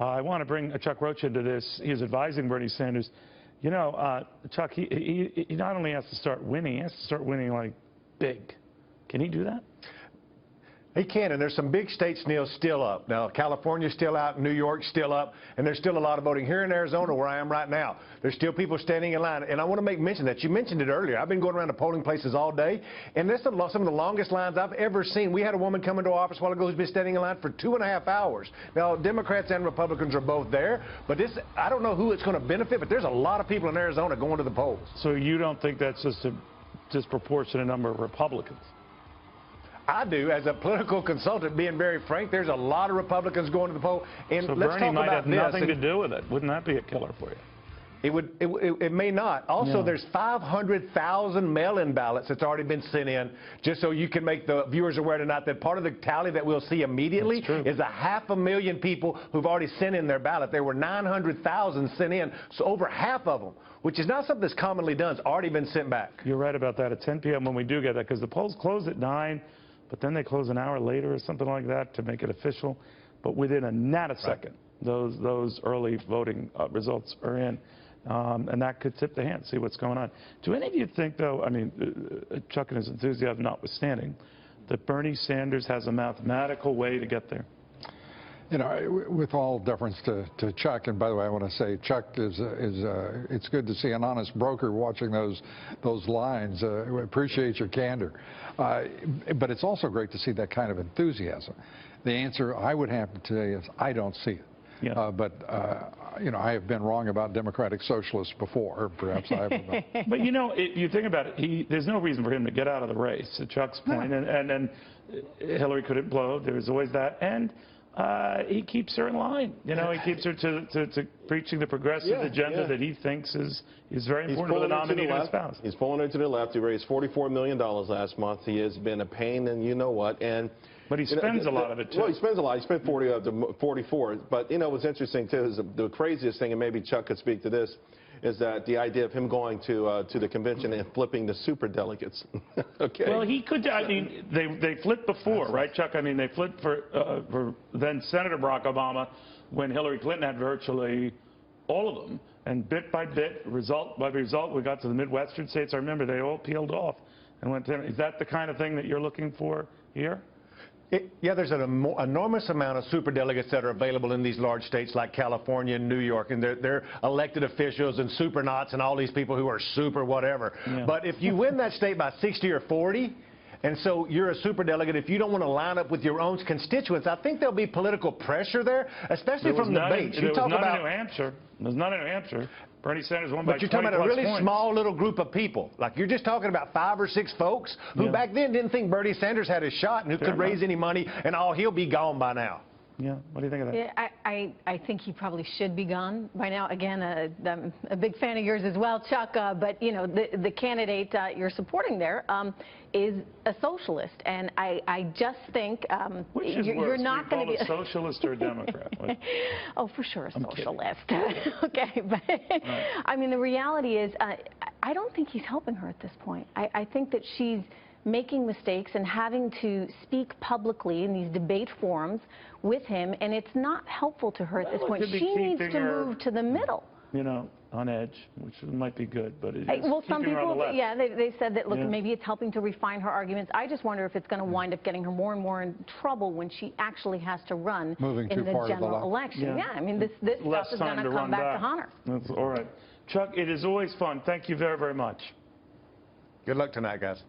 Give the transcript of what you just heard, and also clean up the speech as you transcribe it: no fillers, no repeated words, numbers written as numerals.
I want to bring Chuck Rocha into this. He's advising Bernie Sanders. You know, Chuck, he not only has to start winning, he has to start winning, like, big. Can he do that? He can, and there's some big states, Neil, still up. Now, California's still out, New York's still up, and there's still a lot of voting. Here in Arizona, where I am right now, there's still people standing in line. And I want to make mention that you mentioned it earlier. I've been going around to polling places all day, and this is some of the longest lines I've ever seen. We had a woman come into office a while ago who's been standing in line for 2.5 hours. Now, Democrats and Republicans are both there, but this, I don't know who it's going to benefit, but there's a lot of people in Arizona going to the polls. So you don't think that's just a disproportionate number of Republicans? I do. As a political consultant, being very frank, there's a lot of Republicans going to the poll. And so let's Bernie talk might about have nothing to do with it. Wouldn't that be a killer for you? It may not. Also, Yeah. there's 500,000 mail-in ballots that's already been sent in, just so you can make the viewers aware tonight that part of the tally that we'll see immediately is 500,000 people who've already sent in their ballot. There were 900,000 sent in, so over half of them, which is not something that's commonly done, has already been sent back. You're right about that. At 10 p.m. when we do get that, because the polls close at 9, but then they close an hour later or something like that to make it official. But within a nanosecond, those early voting results are in. And that could tip the hand, see what's going on. Do any of you think, though, I mean, Chuck and his enthusiasm notwithstanding, that Bernie Sanders has a mathematical way to get there? You know, with all deference to Chuck, and by the way, I want to say Chuck it's good to see an honest broker watching those lines. We appreciate your candor. But it's also great to see that kind of enthusiasm. The answer I would have to say is I don't see it. Yeah. You know, I have been wrong about democratic socialists before. Perhaps I have. But, you know, if you think about it, there's no reason for him to get out of the race, to Chuck's point. No. And Hillary couldn't blow. There was always that. And he keeps her in line. You know, he keeps her to preaching the progressive agenda that he thinks is very important for the nominee to espouse. He's pulling her to the left. He raised $44 million last month. He has been a pain, and you know what. But he spends a lot of it, too. Well, he spends a lot. He spent 40 up to 44. But, you know, what's interesting, too, is the craziest thing, and maybe Chuck could speak to this, is that the idea of him going to the convention and flipping the superdelegates. Okay. Well, he could. I mean, they flipped before, right, Chuck? I mean, they flipped for then Senator Barack Obama when Hillary Clinton had virtually all of them. And bit by bit, result by result, we got to the Midwestern states. I remember they all peeled off and went to. Is that the kind of thing that you're looking for here? Yeah, there's an enormous amount of superdelegates that are available in these large states like California and New York, and they're elected officials and supernauts and all these people who are super whatever. Yeah. But if you win that state by 60 or 40, and so you're a superdelegate, if you don't want to line up with your own constituents, I think there'll be political pressure there, especially from the base. There was none in New Hampshire. There's none in New Hampshire. Bernie Sanders won by 20 plus points. But you're talking about a really small little group of people. Like, you're just talking about 5 or 6 folks who back then didn't think Bernie Sanders had a shot and who could raise any money, and he'll be gone by now. Yeah, what do you think of that? Yeah, I think he probably should be gone by now. Again, I'm a big fan of yours as well, Chuck, but, you know, the candidate you're supporting there is a socialist, and I just think you're not going to be a socialist or a Democrat. Oh, for sure a socialist. Okay, but I mean, the reality is I don't think he's helping her at this point. I think that she's making mistakes and having to speak publicly in these debate forums with him, and it's not helpful to her at this point. She needs to move to the middle. You know, on edge, which might be good, but it is well, some people, yeah, they said that, look, maybe it's helping to refine her arguments. I just wonder if it's going to wind up getting her more and more in trouble when she actually has to run in the general election. Yeah, I mean, this stuff is going to come back to haunt her. That's all right. Chuck, it is always fun. Thank you very, very much. Good luck tonight, guys.